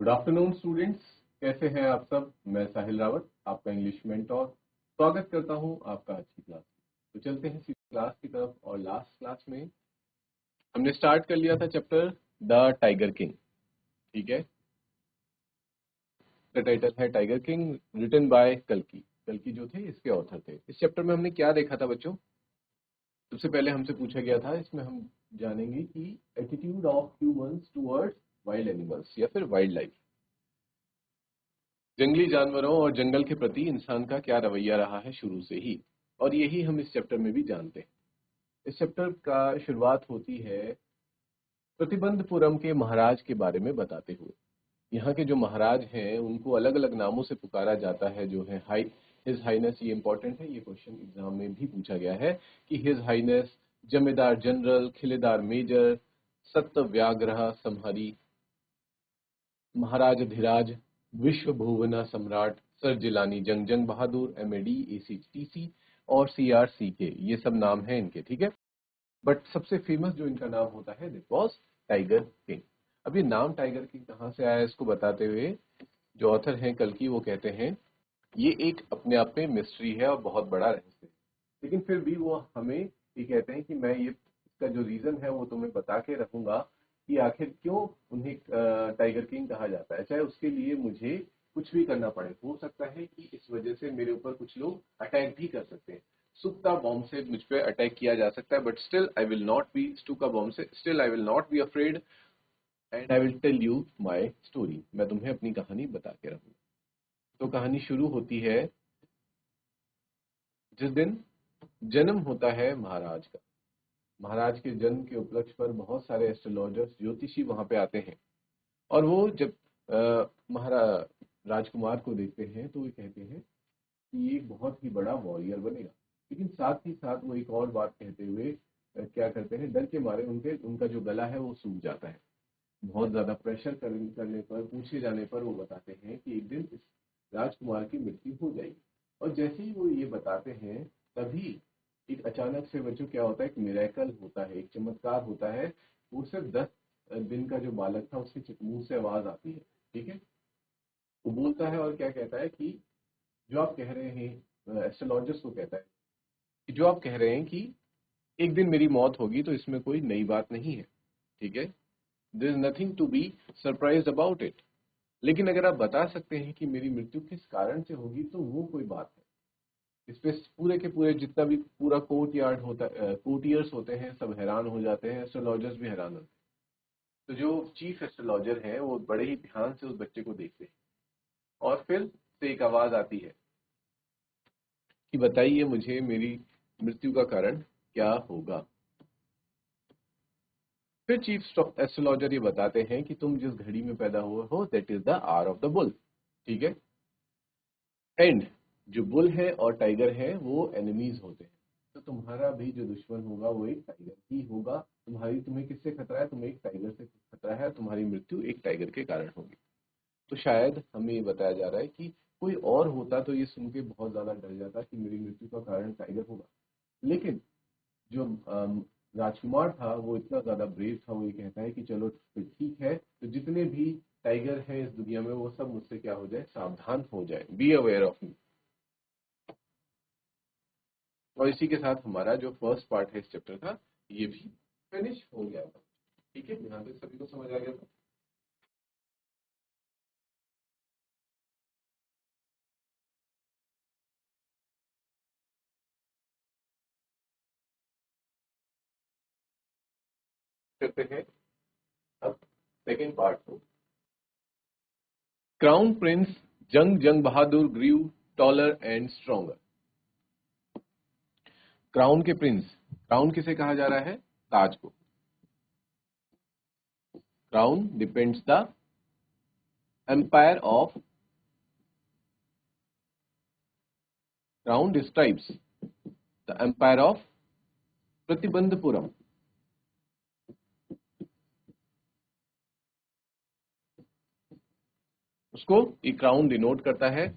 Good afternoon students, कैसे हैं आप सब। मैं साहिल रावत, आपका इंग्लिश मेंटोर, स्वागत करता हूं आपका आज की क्लास में। तो चलते हैं सीधे क्लास की तरफ। और लास्ट क्लास में हमने स्टार्ट कर लिया था चैप्टर द टाइगर किंग। ठीक है, इसका टाइटल है टाइगर किंग, रिटन बाय कल्कि। कल्कि जो थे इसके ऑथर थे। इस चैप्टर में हमने क्या देखा था बच्चों? सबसे पहले हमसे पूछा गया था, इसमें हम जानेंगे कि attitude of humans towards wild animals या फिर वाइल्ड लाइफ, जंगली जानवरों और जंगल के प्रति इंसान का क्या रवैया रहा है शुरू से ही। और यही हम इस चैप्टर में भी जानते हैं। इस चैप्टर का शुरुआत होती है प्रतिबंधपुरम के महाराज के बारे में बताते हुए। यहाँ के जो महाराज हैं उनको अलग अलग नामों से पुकारा जाता है, जो है हिज हाइनेस। ये इंपॉर्टेंट है, ये क्वेश्चन एग्जाम में भी पूछा गया है कि हिज हाइनेस, जमींदार जनरल, खिलेदार मेजर, सत्यव्याग्रह समहरी, महाराज धीराज, विश्व भुवना सम्राट, सर जिलानी जंग, जंग बहादुर, एमएडी, एसीटीसी और सीआरसीके, ये सब नाम हैं इनके। ठीक है, बट सबसे फेमस जो इनका नाम होता है दैट वाज टाइगर किंग। अब ये नाम टाइगर किंग कहाँ से आया, इसको बताते हुए जो ऑथर हैं कल्कि, वो कहते हैं ये एक अपने आप में मिस्ट्री है और बहुत बड़ा रहस्य है। लेकिन फिर भी वो हमें ये कहते हैं कि मैं ये इसका जो रीजन है वो तुम्हें बता के रखूंगा कि आखिर क्यों उन्हें टाइगर किंग कहा जाता है, चाहे उसके लिए मुझे कुछ भी करना पड़े। हो सकता है कि इस वजह से मेरे ऊपर कुछ लोग अटैक भी कर सकते हैं। सुक्का बॉम्ब से मुझ पे अटैक किया जा सकता है, but still I will not be, सुक्का बॉम्ब से still I will not be afraid and I will tell you my story. मैं तुम्हें अपनी कहानी बता के रहूंगा। तो कहानी शुरू होती है जिस दिन जन्म होता है महाराज का। महाराज के जन्म के उपलक्ष्य पर बहुत सारे एस्ट्रोलॉजर्स, ज्योतिषी वहां पे आते हैं। और वो जब महाराज राजकुमार को देखते हैं तो वे कहते हैं कि ये एक बहुत ही बड़ा वॉरियर बनेगा। लेकिन साथ ही साथ वो एक और बात कहते हुए क्या करते हैं, डर के मारे उनका जो गला है वो सूख जाता है। बहुत ज्यादा प्रेशर करने पर, पूछे जाने पर वो बताते हैं कि एक दिन इस राजकुमार की मृत्यु हो जाएगी। और जैसे ही वो ये बताते हैं तभी एक अचानक से बच्चों क्या होता है, एक मिरेकल होता है, एक चमत्कार होता है। वो सिर्फ 10 दिन का जो बालक था उसके मुंह से आवाज आती है। ठीक है, वो बोलता है और क्या कहता है कि जो आप कह रहे हैं, एस्ट्रोलॉजर्स को कहता है कि जो आप कह रहे हैं कि एक दिन मेरी मौत होगी, तो इसमें कोई नई बात नहीं है। ठीक है, there is nothing to be surprise about it. लेकिन अगर आप बता सकते हैं कि मेरी मृत्यु किस कारण से होगी तो वो कोई बात है। इस पे पूरे के पूरे जितना भी पूरा कोर्ट यार्ड होता है, कोर्टियर्स होते हैं, सब हैरान हो जाते हैं, एस्ट्रोलॉजर्स भी हैरान होते हैं। तो जो चीफ एस्ट्रोलॉजर है वो बड़े ही ध्यान से उस बच्चे को देखते हैं। और फिर से एक आवाज आती है कि बताइए मुझे मेरी मृत्यु का कारण क्या होगा। फिर चीफ एस्ट्रोलॉजर ये बताते हैं कि तुम जिस घड़ी में पैदा हुए हो that is the hour of the bull. ठीक है, एंड जो बुल है और टाइगर है वो एनिमीज होते हैं। तो तुम्हारा भी जो दुश्मन होगा वो एक टाइगर ही होगा। तुम्हें किससे खतरा है? तुम्हें एक टाइगर से खतरा है। तुम्हारी मृत्यु एक टाइगर के कारण होगी। तो शायद हमें ये बताया जा रहा है कि कोई और होता तो ये सुन के बहुत ज्यादा डर जाता कि मेरी मृत्यु का कारण टाइगर होगा। लेकिन जो राजकुमार था वो इतना ज्यादा ब्रेव था, वो ये कहता है कि चलो फिर ठीक है, तो जितने भी टाइगर हैं इस दुनिया में वो सब मुझसे क्या हो जाए, सावधान हो जाए, बी अवेयर ऑफ मी। और इसी के साथ हमारा जो फर्स्ट पार्ट है इस चैप्टर का ये भी फिनिश हो गया था। ठीक है, यहाँ तक सभी को समझ आ गया था। करते हैं अब सेकेंड पार्ट को। Crown prince Jung, Jung Bahadur grew taller and stronger. Crown के प्रिंस, क्राउन किसे कहा जा रहा है? ताज को। Crown depends the empire of, crown describes the empire of Pratibandhapuram. उसको एक क्राउन डिनोट करता है।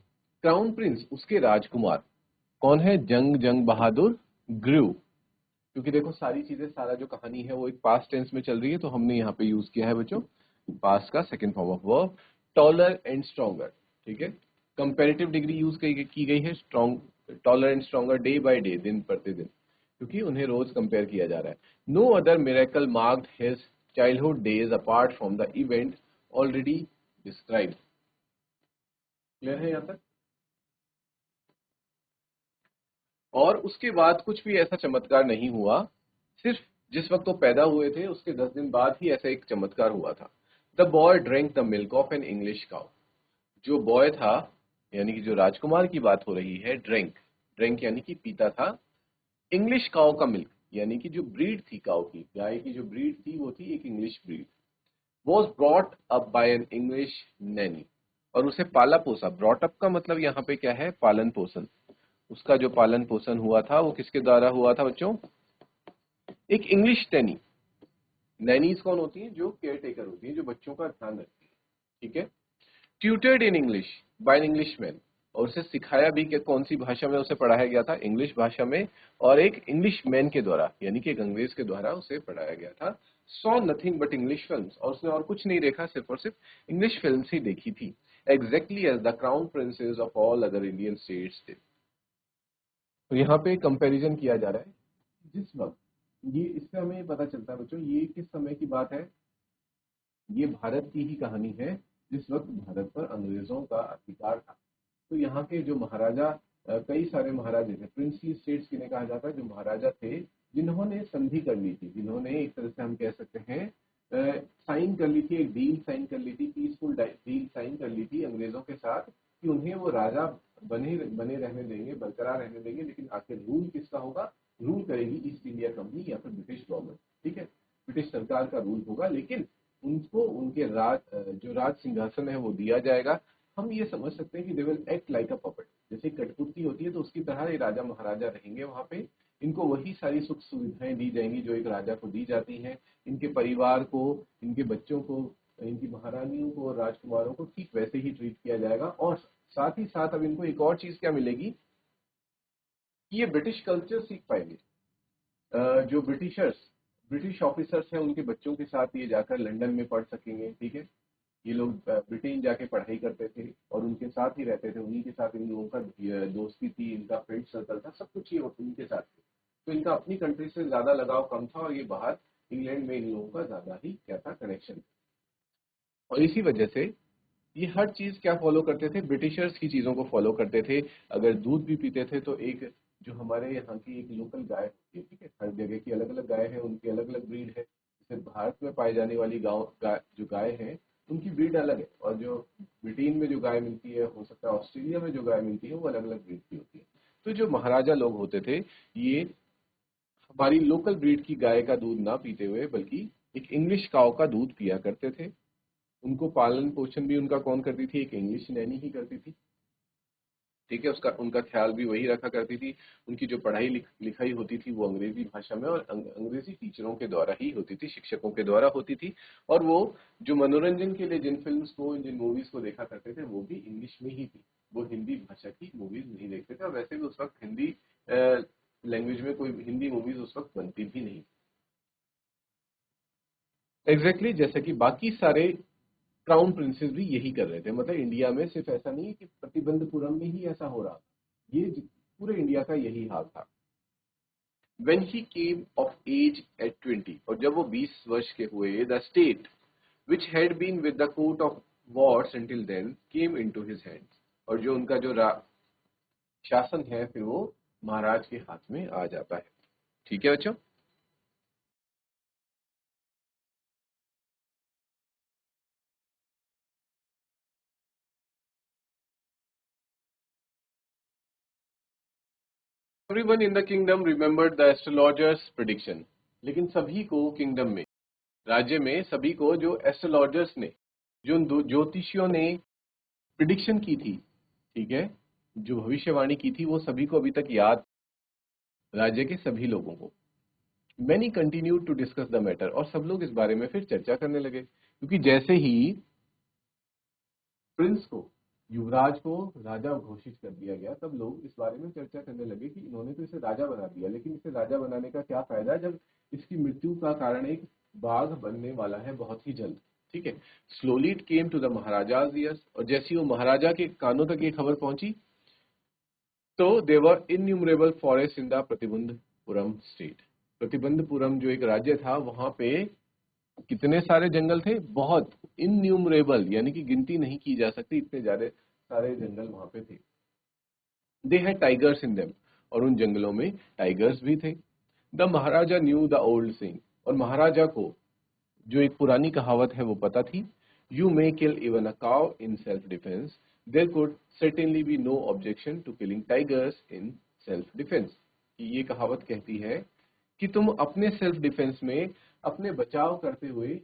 क्राउन प्रिंस उसके राजकुमार कौन है? जंग, जंग बहादुर ग्रीव। क्योंकि देखो सारी चीजें, सारा जो कहानी है वो एक पास्ट टेंस में चल रही है, तो हमने यहाँ पे यूज किया है बच्चों पास्ट का second form of verb. Taller and stronger, ठीक है। कंपेरेटिव डिग्री यूज की गई है, strong, taller and stronger day by day, दिन प्रतिदिन, क्योंकि उन्हें रोज कंपेयर किया जा रहा है। No other miracle marked his childhood days apart from the event already described. Clear है यहाँ तक? और उसके बाद कुछ भी ऐसा चमत्कार नहीं हुआ, सिर्फ जिस वक्त वो पैदा हुए थे उसके 10 दिन बाद ही ऐसा एक चमत्कार हुआ था। The boy drink the milk of an English cow. जो बॉय था, यानी कि जो राजकुमार की बात हो रही है, ड्रिंक, ड्रिंक यानी कि पीता था इंग्लिश काउ का मिल्क, यानी कि जो ब्रीड थी काउ की, गाय की जो ब्रीड थी वो थी एक English breed. Was brought up by an English Naini, और उसे पाला पोसा, ब्रॉट अप का मतलब यहाँ पे क्या है, पालन पोषण। उसका जो पालन पोषण हुआ था वो किसके द्वारा हुआ था बच्चों, एक इंग्लिश नैनी। नैनीज कौन होती हैं, जो केयर टेकर होती हैं, जो बच्चों का ध्यान रखती है, ठीक है। Tutored in English by an English man, और उसे सिखाया भी कि कौन सी भाषा में उसे पढ़ाया गया था, इंग्लिश भाषा में, और एक इंग्लिश मैन के द्वारा, यानी कि एक अंग्रेज के द्वारा उसे पढ़ाया गया था। Saw nothing but English films, और उसने और कुछ नहीं देखा, सिर्फ और सिर्फ इंग्लिश फिल्म्स ही देखी थी। Exactly as the crown princes of all other Indian states थे। तो यहाँ पे कंपैरिजन किया जा रहा है जिस वक्त, ये इससे हमें ये पता चलता है बच्चों, ये किस समय की बात है, ये भारत की ही कहानी है, जिस वक्त भारत पर अंग्रेजों का अधिकार था। तो यहाँ के जो महाराजा, कई सारे महाराजे थे, प्रिंसली स्टेट्स किन्हें कहा जाता है, जो महाराजा थे जिन्होंने संधि कर ली थी, जिन्होंने एक तरह से हम कह सकते हैं साइन कर ली थी, एक डील साइन कर ली थी, पीसफुल डील साइन कर ली थी अंग्रेजों के साथ, कि उन्हें वो राजा बने बने रहने देंगे, बरकरार रहने देंगे, लेकिन आखिर रूल किसका होगा, रूल करेगी ईस्ट इंडिया कंपनी या फिर ब्रिटिश गवर्नमेंट, ठीक है, ब्रिटिश सरकार का रूल होगा, लेकिन उनको उनके जो राज सिंहासन है वो दिया जाएगा। हम ये समझ सकते हैं कि they will act like a puppet, जैसे कठपुतली होती है तो उसकी तरह ये राजा महाराजा रहेंगे वहां पे। इनको वही सारी सुख सुविधाएं दी जाएंगी जो एक राजा को दी जाती हैं, इनके परिवार को, इनके बच्चों को, इनकी महारानियों को और राजकुमारों को ठीक वैसे ही ट्रीट किया जाएगा। और साथ ही साथ अब इनको एक और चीज क्या मिलेगी कि ये ब्रिटिश कल्चर सीख पाएंगे। जो ब्रिटिश ऑफिसर्स हैं उनके बच्चों के साथ ये जाकर लंदन में पढ़ सकेंगे, ठीक है। ये लोग ब्रिटेन जाके पढ़ाई करते थे और उनके साथ ही रहते थे, उन्हीं के साथ इन लोगों का दोस्ती थी, इनका फ्रेंड सर्कल था, सब कुछ ये उनके साथ थे। तो इनका अपनी कंट्री से ज्यादा लगाव कम था, और ये बाहर इंग्लैंड में इन लोगों का ज्यादा ही क्या था, कनेक्शन। और इसी वजह से ये हर चीज क्या फॉलो करते थे, ब्रिटिशर्स की चीजों को फॉलो करते थे। अगर दूध भी पीते थे तो एक जो हमारे यहाँ की एक लोकल गाय होती है, ठीक है, हर जगह की अलग अलग गाय है, उनकी अलग अलग ब्रीड है। जैसे भारत में पाई जाने वाली जो गाय है उनकी ब्रीड अलग है, और जो ब्रिटेन में जो गाय मिलती है, हो सकता है ऑस्ट्रेलिया में जो गाय मिलती है वो अलग अलग ब्रीड की होती है। तो जो महाराजा लोग होते थे, ये हमारी लोकल ब्रीड की गाय का दूध ना पीते हुए बल्कि एक इंग्लिश काउ का दूध पिया करते थे। उनको पालन पोषण भी उनका कौन करती थी, एक इंग्लिश नैनी ही करती थी, ठीक है। उसका उनका ख्याल भी वही रखा करती थी। उनकी जो पढ़ाई लिखाई होती थी वो अंग्रेजी भाषा में और अंग्रेजी टीचरों के द्वारा ही होती थी, शिक्षकों के द्वारा होती थी। और वो जो मनोरंजन के लिए जिन फिल्म्स को, जिन मूवीज को देखा करते थे वो भी इंग्लिश में ही थी, वो हिंदी भाषा की मूवीज नहीं देखते थे। और वैसे भी उस वक्त हिंदी लैंग्वेज में कोई हिंदी मूवीज उस वक्त बनती भी नहीं। एग्जैक्टली जैसे कि बाकी सारे क्राउन प्रिंसेस भी यही कर रहे थे, मतलब इंडिया में सिर्फ ऐसा नहीं है कि प्रतिबंधपुरम में ही ऐसा हो रहा था, ये पूरे इंडिया का यही हाल था। When he came of age at 20, और जब वो 20 वर्ष के हुए, the state which had been with the coat of wars until then came into his hands, और जो उनका जो शासन है फिर वो महाराज के हाथ में आ जाता है, ठीक है बच्चों। Everyone in the kingdom remembered the astrologer's prediction, लेकिन सभी को किंगडम में, राज्य में सभी को जो एस्ट्रोलॉजर्स ने, जो ज्योतिषियों ने प्रिडिक्शन की थी, ठीक है, जो भविष्यवाणी की थी, वो सभी को अभी तक याद, राज्य के सभी लोगों को। Many continue to discuss the matter, और सब लोग इस बारे में फिर चर्चा करने लगे, क्योंकि जैसे ही प्रिंस को, युवराज को राजा घोषित कर दिया गया, तब लोग इस बारे में चर्चा करने लगे कि इन्होंने तो इसे राजा बना दिया, लेकिन इसे राजा बनाने का क्या फायदा जब इसकी मृत्यु का कारण एक बाघ बनने वाला है बहुत ही जल्द। ठीक है। Slowly it came to the maharaja's ears, और जैसी वो महाराजा के कानों तक ये खबर पहुंची तो there were innumerable forest in the Pratibandhapuram state. Pratibandhapuram जो एक राज्य था, वहां पे कितने सारे जंगल थे, बहुत, इन्यूमरेबल यानी कि गिनती नहीं की जा सकती, इतने ज्यादा सारे जंगल वहां पे थे। They had tigers in them, और उन जंगलों में टाइगर्स भी थे। The Maharaja new the old saying, और महाराजा को जो एक पुरानी कहावत है वो पता थी, you may kill even a cow in self defence, there could certainly be no objection to killing tigers in self defence. ये कहावत कहती है कि तुम अपने सेल्फ डिफेंस में, अपने बचाव करते हुए,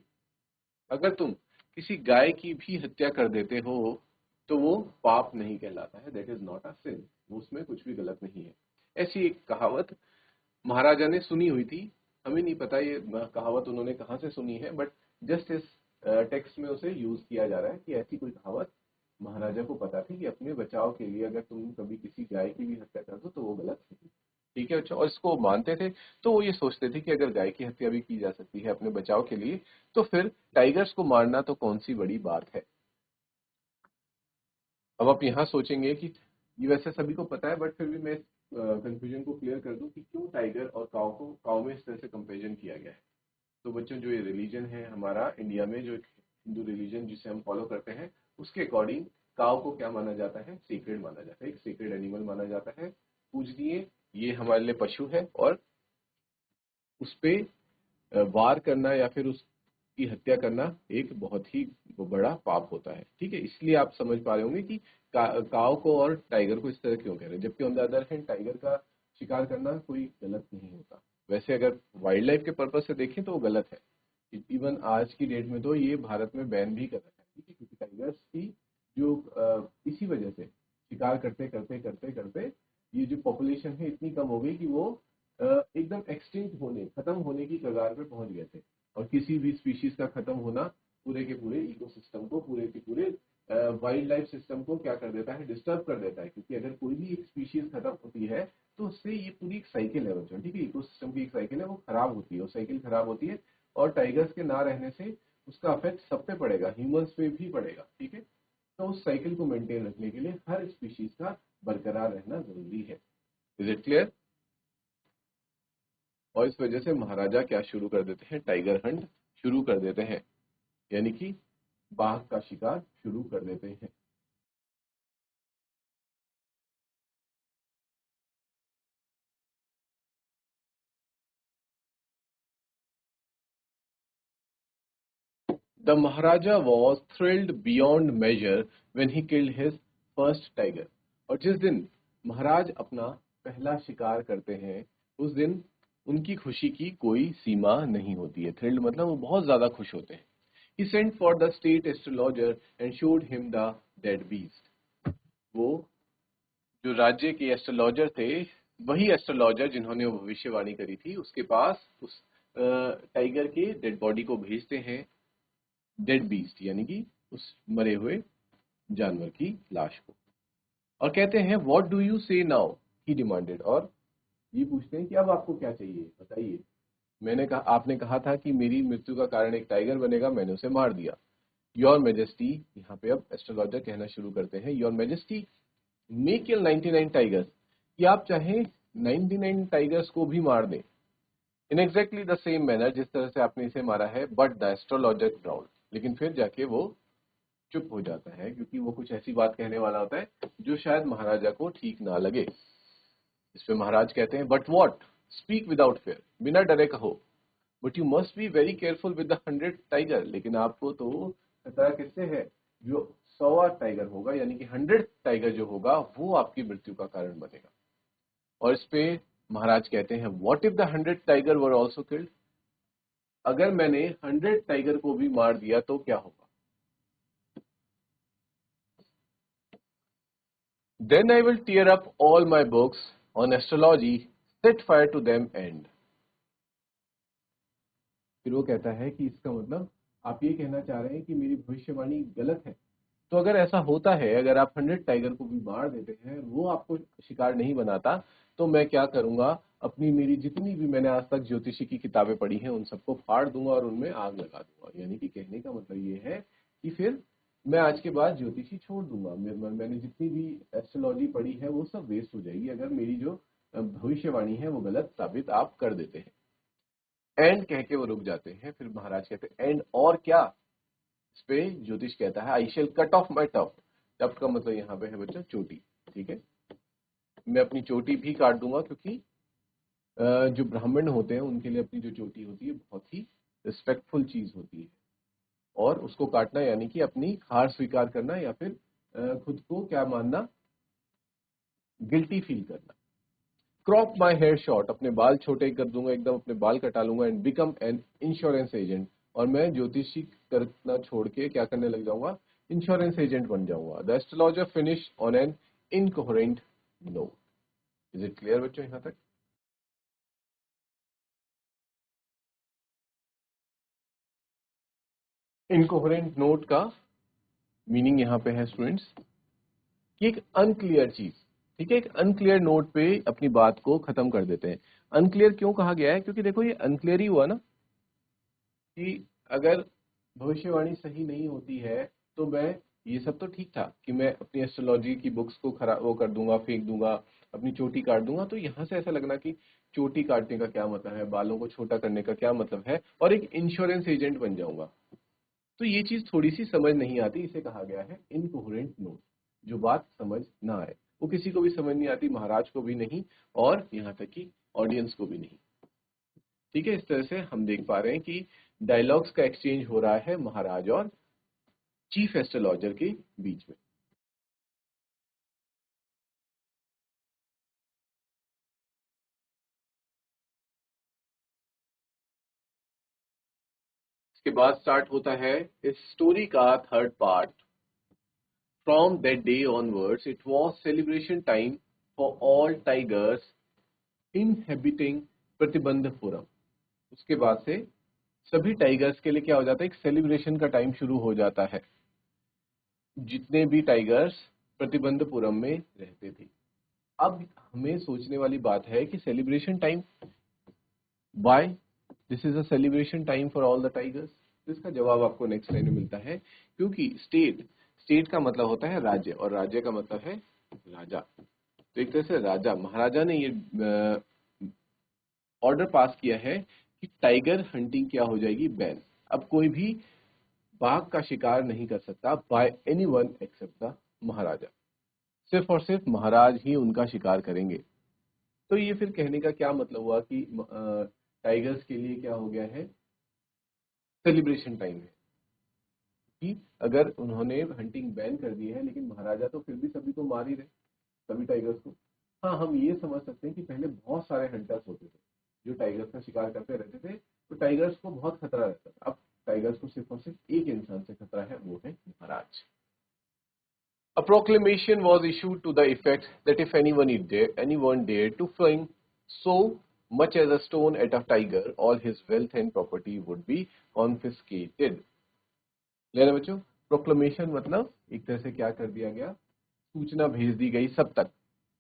अगर तुम किसी गाय की भी हत्या कर देते हो तो वो पाप नहीं कहलाता है, दैट इज नॉट अ सिन, उसमें कुछ भी गलत नहीं है। ऐसी एक कहावत महाराजा ने सुनी हुई थी, हमें नहीं पता ये कहावत उन्होंने कहाँ से सुनी है, बट जस्ट इस टेक्स्ट में उसे यूज किया जा रहा है कि ऐसी कोई कहावत महाराजा को पता थी कि अपने बचाव के लिए अगर तुम कभी किसी गाय की भी हत्या कर दो तो वो गलत है। ठीक है, अच्छा, और इसको मानते थे, तो वो ये सोचते थे कि अगर गाय की हत्या भी की जा सकती है अपने बचाव के लिए, तो फिर टाइगर्स को मारना तो कौन सी बड़ी बात है। अब आप यहाँ सोचेंगे कि ये वैसे सभी को पता है, बट फिर भी मैं कंफ्यूजन को क्लियर कर दूं कि क्यों टाइगर और काऊ में इस तरह से कंपेरिजन किया गया है। तो बच्चों, जो ये रिलीजन है हमारा इंडिया में, जो एक हिंदू रिलीजन जिसे हम फॉलो करते हैं, उसके अकॉर्डिंग काऊ को क्या माना जाता है, सीक्रेट माना जाता है, एक सीक्रेट एनिमल माना जाता है, पूजनीय, ये हमारे लिए पशु है, और उस पे वार करना या फिर उसकी हत्या करना एक बहुत ही बड़ा पाप होता है। ठीक है, इसलिए आप समझ पा रहे होंगे कि काव को और टाइगर को इस तरह क्यों कह रहे हैं, जबकि on the other hand tiger का शिकार करना कोई गलत नहीं होता। वैसे अगर वाइल्ड लाइफ के पर्पज से देखें तो वो गलत है, इवन आज की डेट में तो ये भारत में बैन भी कर रखा है। ठीक है, क्योंकि टाइगर्स की जो इसी वजह से शिकार करते करते करते करते ये जो पॉपुलेशन है इतनी कम हो गई कि वो एकदम एक्सटिंक्ट होने, खत्म होने की कगार पे पहुंच गए थे। और किसी भी स्पीशीज का खत्म होना पूरे के पूरे इकोसिस्टम को, पूरे के पूरे वाइल्ड लाइफ सिस्टम को क्या कर देता है, डिस्टर्ब कर देता है। क्योंकि अगर कोई भी एक स्पीशीज खत्म होती है तो उससे ये पूरी एक साइकिल है बच्चों, ठीक है, इकोसिस्टम की एक साइकिल है, वो खराब होती है, वो साइकिल खराब होती है, और टाइगर्स के ना रहने से उसका इफेक्ट सब पे पड़ेगा, ह्यूमंस पे भी पड़ेगा। ठीक है, तो उस साइकिल को मेंटेन रखने के लिए हर स्पीशीज का बरकरार रहना जरूरी है। Is it clear? और इस वजह से महाराजा क्या शुरू कर देते हैं, टाइगर हंट शुरू कर देते हैं, यानी कि बाघ का शिकार शुरू कर देते हैं। The Maharaja was thrilled beyond measure when he killed his first tiger. और जिस दिन महाराज अपना पहला शिकार करते हैं उस दिन उनकी खुशी की कोई सीमा नहीं होती है। थ्रिल्ड मतलब वो बहुत ज्यादा खुश होते हैं। He sent for the state astrologer and showed him the dead beast. वो जो राज्य के एस्ट्रोलॉजर थे, वही एस्ट्रोलॉजर जिन्होंने वो भविष्यवाणी करी थी, उसके पास उस टाइगर के डेड बॉडी को भेजते हैं, डेड बीस्ट यानी कि उस मरे हुए जानवर की लाश को, और कहते हैं व्हाट डू यू से नाउ, ही डिमांडेड। और ये पूछते हैं कि अब आपको क्या चाहिए, बताइए। मैंने कहा, आपने कहा था कि मेरी मृत्यु का कारण एक टाइगर बनेगा, मैंने उसे मार दिया। योर मेजेस्टी, यहाँ पे अब एस्ट्रोलॉजर कहना शुरू करते हैं, your majesty may kill 99 tigers, कि आप चाहे 99 टाइगर्स को भी मार दें, in exactly the same manner, जिस तरह से आपने इसे मारा है, बट द एस्ट्रोलॉजर ग्राउंड, लेकिन फिर जाके वो चुप हो जाता है, क्योंकि वो कुछ ऐसी बात कहने वाला होता है जो शायद महाराजा को ठीक ना लगे। इस पे महाराज कहते हैं, but what, speak without fair, बिना डरे कहो, but you must be very careful with the 100 tiger, लेकिन आपको तो खतरा किससे है, जो 100वां टाइगर होगा, यानी कि 100 टाइगर जो होगा वो आपकी मृत्यु का कारण बनेगा। और इस पे महाराज कहते हैं, what if the 100 tiger were also killed, अगर मैंने 100 टाइगर को भी मार दिया तो क्या होगा। Then I will tear up all my books on astrology, set fire to them and. फिर वो कहता है कि इसका मतलब आप ये कहना चाह रहे हैं कि मेरी भविष्यवाणी गलत है। तो अगर ऐसा होता है, अगर आप 100 टाइगर को भी मार देते हैं, वो आपको शिकार नहीं बनाता, तो मैं क्या करूंगा, अपनी मेरी जितनी भी मैंने आज तक ज्योतिषी की किताबें पढ़ी हैं उन सबको फाड़ दूंगा और उनमें आग लगा दूंगा। यानी कि कहने का मतलब ये है कि फिर मैं आज के बाद ज्योतिषी छोड़ दूंगा। मैंने जितनी भी एस्ट्रोलॉजी पढ़ी है वो सब वेस्ट हो जाएगी अगर मेरी जो भविष्यवाणी है वो गलत साबित आप कर देते हैं। एंड कह के वो रुक जाते हैं। फिर महाराज कहते हैं एंड और क्या? इस पे ज्योतिष कहता है I shall cut of my tough. Tough का मतलब यहाँ पे है बच्चों चोटी। ठीक है, मैं अपनी चोटी भी काट दूंगा क्योंकि जो ब्राह्मण होते हैं उनके लिए अपनी जो चोटी होती है बहुत ही रिस्पेक्टफुल चीज होती है। और उसको काटना यानी कि अपनी हार स्वीकार करना या फिर खुद को क्या मानना, गिल्टी फील करना। क्रॉप माई हेयर शॉर्ट, अपने बाल छोटे कर दूंगा एकदम, अपने बाल कटा लूंगा। And become an insurance agent, और मैं ज्योतिषी करना छोड़ के क्या करने लग जाऊंगा, इंश्योरेंस एजेंट बन जाऊंगा। The astrologer finish on an incoherent note. Is it clear बच्चों यहां तक? इनकोहेरेंट नोट का मीनिंग यहां पे है स्टूडेंट्स कि एक अनक्लियर चीज, ठीक है, एक अनक्लियर नोट पे अपनी बात को खत्म कर देते हैं। अनक्लियर क्यों कहा गया है? क्योंकि देखो ये अनक्लियर ही हुआ ना कि अगर भविष्यवाणी सही नहीं होती है तो मैं, ये सब तो ठीक था कि मैं अपनी एस्ट्रोलॉजी की बुक्स को खराब वो कर दूंगा, फेंक दूंगा, अपनी चोटी काट दूंगा। तो यहां से ऐसा लगना कि चोटी काटने का क्या मतलब है, बालों को छोटा करने का क्या मतलब है, और एक इंश्योरेंस एजेंट बन जाऊंगा। तो ये चीज थोड़ी सी समझ नहीं आती, इसे कहा गया है इनकोहेरेंट नोट। जो बात समझ ना आए वो किसी को भी समझ नहीं आती, महाराज को भी नहीं और यहाँ तक कि ऑडियंस को भी नहीं। ठीक है, इस तरह से हम देख पा रहे हैं कि डायलॉग्स का एक्सचेंज हो रहा है महाराज और चीफ एस्ट्रोलॉजर के बीच में। इसके बाद स्टार्ट होता है इस स्टोरी का third part. From that day onwards it was celebration time for all tigers inhabiting Pratibandapuram. उसके बाद से सभी टाइगर्स के लिए क्या हो जाता है, एक सेलिब्रेशन का टाइम शुरू हो जाता है, जितने भी टाइगर्स प्रतिबंधपुरम में रहते थे। अब हमें सोचने वाली बात है कि celebration time, why this is a celebration time for all the tigers. इसका जवाब आपको नेक्स्ट लाइन में मिलता है। क्योंकि स्टेट, स्टेट का मतलब होता है राज्य और राज्य का मतलब है राजा। तो एक तरह से राजा, महाराजा ने ये ऑर्डर पास किया है कि टाइगर हंटिंग क्या हो जाएगी, बैन। अब कोई भी बाघ का शिकार नहीं कर सकता बाय एनीवन एक्सेप्ट द महाराजा। सिर्फ और सिर्फ महाराज ही उनका शिकार करेंगे। तो ये फिर कहने का क्या मतलब हुआ कि टाइगर्स के लिए क्या हो गया है, सेलिब्रेशन टाइम है। कि अगर उन्होंने हंटिंग बैन कर दी है लेकिन महाराजा तो फिर भी सभी को मार ही रहे, सभी टाइगर्स को। हाँ, हम ये समझ सकते हैं कि पहले बहुत सारे हंटर्स होते थे जो टाइगर्स का शिकार करते रहते थे, तो टाइगर्स को बहुत खतरा रहता था। अब टाइगर्स को सिर्फ और सिर्फ एक इंसान से खतरा है, वो है महाराज। A proclamation was issued to the effect that if anyone dared to fling so much as a stone at a tiger, all his wealth and property would be confiscated. लेना बच्चों, प्रोक्लेमेशन मतलब एक तरह से क्या कर दिया गया, सूचना भेज दी गई सब तक,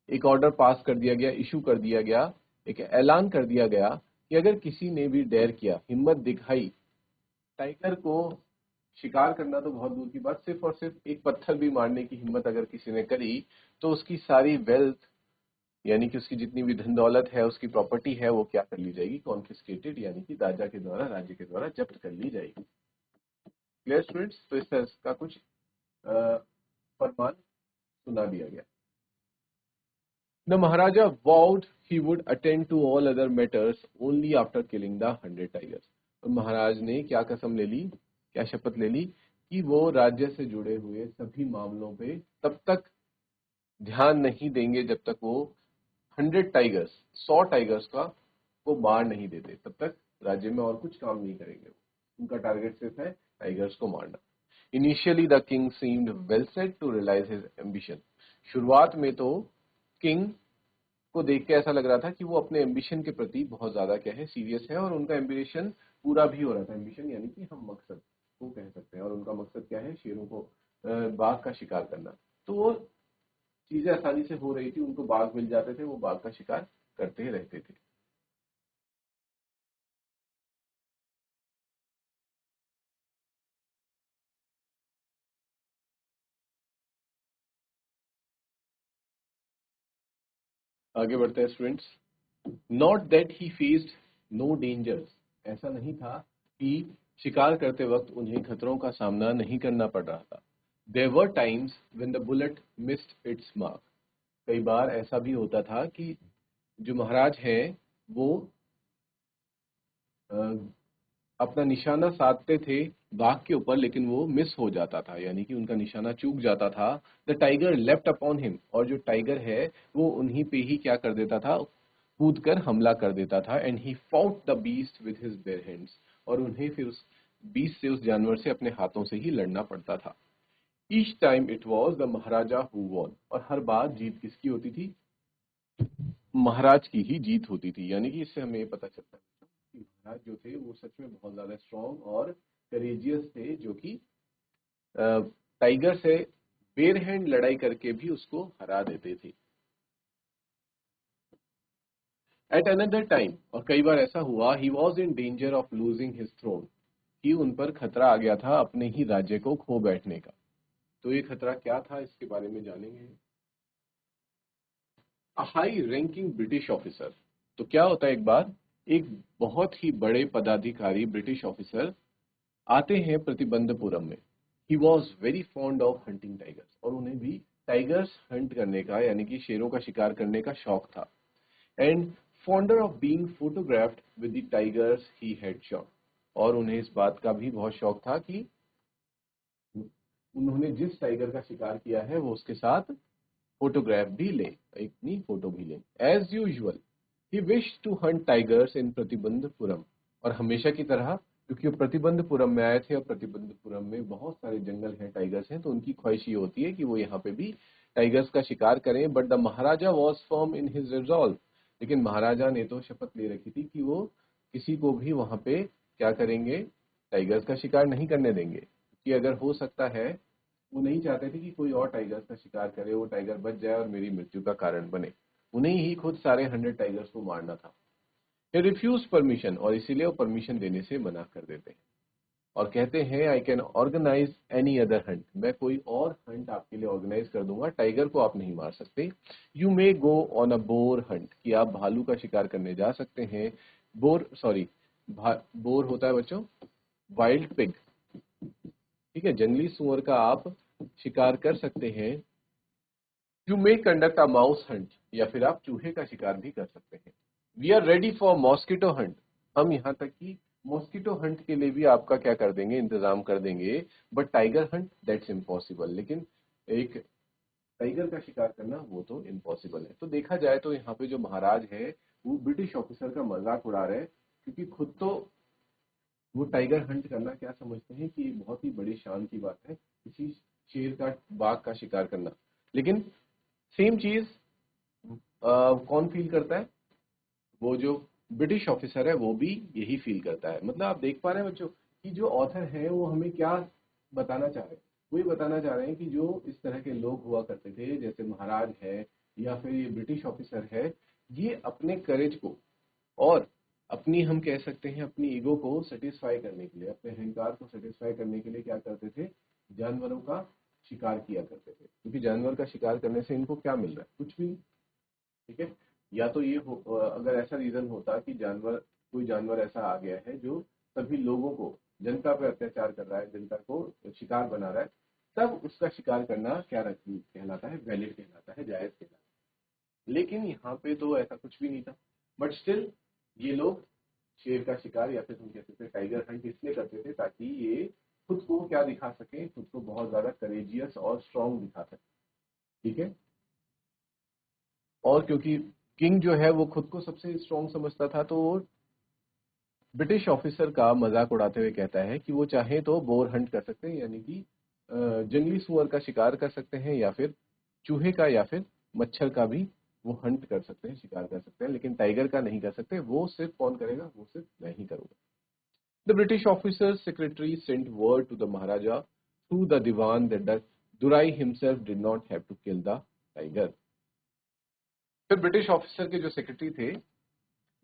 एक ऑर्डर पास कर दिया गया, इशू कर दिया गया, एक ऐलान कर दिया गया कि अगर किसी ने भी डेयर किया, हिम्मत दिखाई टाइगर को शिकार करना तो बहुत दूर की बात, सिर्फ और सिर्फ एक पत्थर भी मारने की हिम्मत अगर किसी ने करी तो उसकी सारी वेल्थ, यानी कि उसकी जितनी भी धन दौलत है, उसकी प्रॉपर्टी है, वो क्या कर ली जाएगी, कॉन्फिस्केटेड, यानी कि राजा के द्वारा, राज्य के द्वारा जब्त कर ली जाएगी। Clear students? तो इस तरह का कुछ फरमान सुना दिया गया। The Maharaja vowed he would attend to all other matters only after killing the 100 tigers. और महाराज ने क्या कसम ले ली, क्या शपथ ले ली कि वो राज्य से जुड़े हुए सभी मामलों पे तब तक ध्यान नहीं देंगे जब तक वो 100 टाइगर्स, 100 टाइगर्स का वो मार नहीं देते, तब तक राज्य में और कुछ काम नहीं करेंगे। उनका टारगेट सिर्फ है टाइगर्स को मारना। Initially the king seemed well set to realise his ambition. शुरुआत में तो किंग को देख के ऐसा लग रहा था कि वो अपने एम्बिशन के प्रति बहुत ज्यादा क्या है, सीरियस है, और उनका एम्बिशन पूरा भी हो रहा था। एम्बिशन यानी कि हम मकसद को कह सकते हैं, और उनका मकसद क्या है, शेरों को, बाघ का शिकार करना। तो वो चीजें आसानी से हो रही थी, उनको बाघ मिल जाते थे, वो बाघ का शिकार करते रहते थे। आगे बढ़ते हैं students. Not that he faced no dangers, ऐसा नहीं था कि शिकार करते वक्त उन्हें खतरों का सामना नहीं करना पड़ रहा था। There were times when the bullet missed its mark, कई बार ऐसा भी होता था कि जो महाराज है वो अ, अपना निशाना साधते थे बाघ के ऊपर, लेकिन वो मिस हो जाता था, यानी कि उनका निशाना चूक जाता था। The tiger left upon him, और जो टाइगर है वो उन्हीं पे ही क्या कर देता था, कूद कर हमला कर देता था। And he fought the beast with his bare hands, और उन्हें फिर उस बीस्ट से, उस जानवर से अपने हाथों से ही लड़ना पड़ता था। Each time it was the Maharaja who won, और हर बार जीत किसकी होती थी, महाराज की ही जीत होती थी। यानी कि इससे हमें ये पता चलता है कि महाराज जो थे वो सच में बहुत ज्यादा स्ट्रांग और करेजियस थे, जो कि टाइगर से बेर हैंड लड़ाई करके भी उसको हरा देते थे। एट अनदर टाइम, और कई बार ऐसा हुआ, he was in danger of losing his throne, कि उन पर खतरा आ गया था अपने ही राज्य को खो बैठने का। तो ये खतरा क्या था, इसके बारे में जानेंगे। A high ranking British officer, तो क्या होता है, एक बार एक बहुत ही बड़े पदाधिकारी ब्रिटिश ऑफिसर आते हैं प्रतिबंधपुरम में। He was very fond of hunting tigers, और उन्हें भी टाइगर्स हंट करने का, यानी कि शेरों का शिकार करने का शौक था। And fonder of being photographed with the tigers he had shot, और उन्हें इस बात का भी बहुत शौक था कि उन्होंने जिस टाइगर का शिकार किया है वो उसके साथ फोटोग्राफ भी लें, अपनी फोटो भी लें। As usual he wish to hunt tigers in Pratibandhapuram, और हमेशा की तरह, क्योंकि वो प्रतिबंधपुरम में आए थे और प्रतिबंधपुरम में बहुत सारे जंगल हैं, टाइगर्स हैं, तो उनकी ख्वाहिश ये होती है कि वो यहाँ पे भी टाइगर्स का शिकार करें। But the Maharaja was firm in his resolve, लेकिन महाराजा ने तो शपथ ले रखी थी कि वो किसी को भी वहां पे क्या करेंगे, टाइगर्स का शिकार नहीं करने देंगे, कि अगर हो सकता है, वो नहीं चाहते थे कि कोई और टाइगर्स का शिकार करे, वो टाइगर बच जाए और मेरी मृत्यु का कारण बने। उन्हें ही खुद सारे 100 टाइगर्स को मारना था। ये रिफ्यूज परमिशन, और इसीलिए वो परमिशन देने से मना कर देते हैं और कहते हैं I can organise any other hunt, मैं कोई और हंट आपके लिए ऑर्गेनाइज कर दूंगा, टाइगर को आप नहीं मार सकते। You may go on a bore Hunt, कि आप भालू का शिकार करने जा सकते हैं। बोर, सॉरी, बोर होता है बच्चों वाइल्ड पिग, ठीक है, जंगली सुअर का आप शिकार कर सकते हैं। You may conduct a mouse Hunt, या फिर आप चूहे का शिकार भी कर सकते हैं। We are ready for mosquito hunt, हम यहाँ तक कि मॉस्किटो हंट के लिए भी आपका क्या कर देंगे, इंतजाम कर देंगे। But tiger Hunt that's impossible, लेकिन एक टाइगर का शिकार करना वो तो इम्पॉसिबल है। तो देखा जाए तो यहाँ पे जो महाराज है वो ब्रिटिश ऑफिसर का मजाक उड़ा रहे हैं, क्योंकि खुद तो वो टाइगर हंट करना क्या समझते हैं कि बहुत ही बड़ी शान की बात है, किसी शेर का, बाघ का शिकार करना। लेकिन सेम चीज कौन फील करता है, वो जो ब्रिटिश ऑफिसर है वो भी यही फील करता है। मतलब आप देख पा रहे हैं बच्चों कि जो ऑथर है वो हमें क्या बताना चाह रहे हैं, वो ये बताना चाह रहे हैं कि जो इस तरह के लोग हुआ करते थे, जैसे महाराज है या फिर ये ब्रिटिश ऑफिसर है, ये अपने करेज को और अपनी, हम कह सकते हैं अपनी ईगो को सेटिस्फाई करने के लिए, अपने अहंकार को सेटिस्फाई करने के लिए क्या करते थे, जानवरों का शिकार किया करते थे। क्योंकि जानवर का शिकार करने से इनको क्या मिल रहा है, कुछ भी नहीं, ठीक है। या तो ये अगर ऐसा रीजन होता कि जानवर, कोई जानवर ऐसा आ गया है जो सभी लोगों को, जनता पे अत्याचार कर रहा है, जनता को शिकार बना रहा है, तब उसका शिकार करना क्या कहलाता है, वैलिड कहलाता है, जायज कहलाता है। लेकिन यहाँ पे तो ऐसा कुछ भी नहीं था। बट स्टिल ये लोग शेर का शिकार या फिर हम कह सकते हैं टाइगर हंट इसलिए करते थे ताकि ये खुद को क्या दिखा सके, खुद को बहुत ज्यादा करेजियस और स्ट्रांग दिखा सके, ठीक है। और क्योंकि किंग जो है वो खुद को सबसे स्ट्रांग समझता था, तो वो ब्रिटिश ऑफिसर का मजाक उड़ाते हुए कहता है कि वो चाहे तो बोर हंट कर सकते हैं, यानी कि जंगली सुअर का शिकार कर सकते हैं, या फिर चूहे का, या फिर मच्छर का भी वो हंट कर सकते हैं, शिकार कर सकते हैं, लेकिन टाइगर का नहीं कर सकते। वो सिर्फ कौन करेगा, वो सिर्फ मैं ही करूंगा। The British officer secretary sent word to the Maharaja through the Dewan that the Durai himself did not have to kill the tiger. फिर ब्रिटिश ऑफिसर के जो सेक्रेटरी थे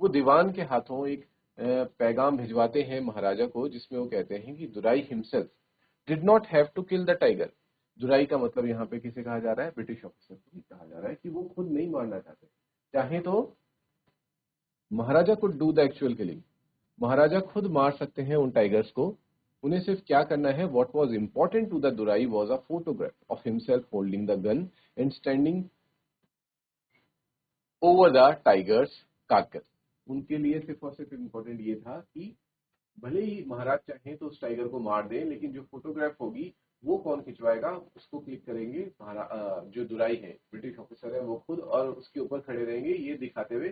वो दीवान के हाथों एक पैगाम भिजवाते हैं महाराजा को, जिसमें वो कहते हैं कि Durai himself did not have to kill the tiger. Durai का मतलब यहाँ पे किसे कहा जा रहा है, ब्रिटिश ऑफिसर को ही कहा जा रहा है कि वो खुद नहीं मारना चाहते, चाहे तो maharaja could do the actual killing, maharaja खुद मार सकते हैं उन टाइगर्स को। उन्हें सिर्फ क्या करना है, what was important to the Durai was a photograph of himself holding the gun and standing over the tiger's carcass. उनके लिए सिर्फ और सिर्फ इम्पोर्टेंट ये था कि भले ही महाराज चाहें तो उस टाइगर को मार दें, लेकिन जो फोटोग्राफ होगी वो कौन खिंचवाएगा, उसको क्लिक करेंगे जो दुराई है, ब्रिटिश ऑफिसर है, वो खुद, और उसके ऊपर खड़े रहेंगे, ये दिखाते हुए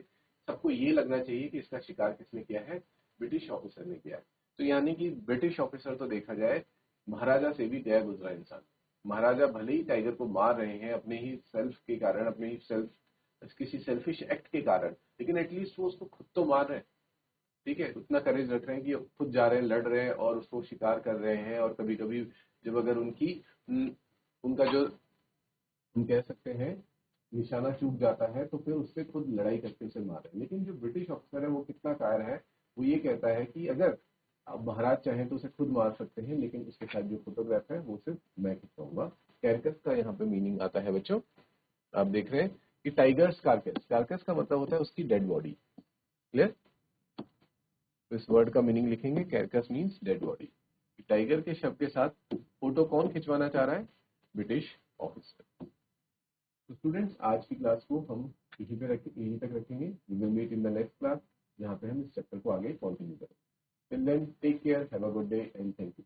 सबको ये लगना चाहिए कि इसका शिकार किसने किया है, ब्रिटिश ऑफिसर ने किया है। तो यानी कि ब्रिटिश ऑफिसर तो देखा जाए महाराजा से भी गया गुजरा इंसान। महाराजा भले ही टाइगर को मार रहे हैं अपने ही सेल्फ के कारण, अपने ही सेल्फ किसी सेल्फिश एक्ट के कारण, लेकिन एटलीस्ट वो उसको खुद तो मार रहे हैं। ठीक है, उतना करेज रख रहे हैं कि खुद जा रहे हैं, लड़ रहे हैं और उसको शिकार कर रहे हैं। और कभी कभी जब अगर उनका जो हम कह सकते हैं निशाना चूक जाता है, तो फिर उससे खुद लड़ाई करके उसे मार रहे हैं। लेकिन जो ब्रिटिश ऑफिसर है वो कितना कायर है, वो ये कहता है कि अगर अब महाराज चाहें तो उसे खुद मार सकते हैं, लेकिन उसके साथ जो फोटोग्राफ है वो सिर्फ मैं खिंचवाऊंगा। कैरकस का यहाँ पे मीनिंग आता है बच्चों, आप देख रहे हैं कि टाइगर्स कार्कस, कार्कस का मतलब होता है उसकी डेड बॉडी। क्लियर? तो इस वर्ड का मीनिंग लिखेंगे, carcass means dead body. Tiger के शव के साथ फोटो कौन खिंचवाना चाह रहा है, ब्रिटिश ऑफिसर। तो स्टूडेंट्स आज की क्लास को हम यहीं तक रखेंगे। We will meet in the next class, जहाँ पे हम इस चैप्टर को आगे कंटिन्यू करेंगे। Till then take care, have a good day and thank you.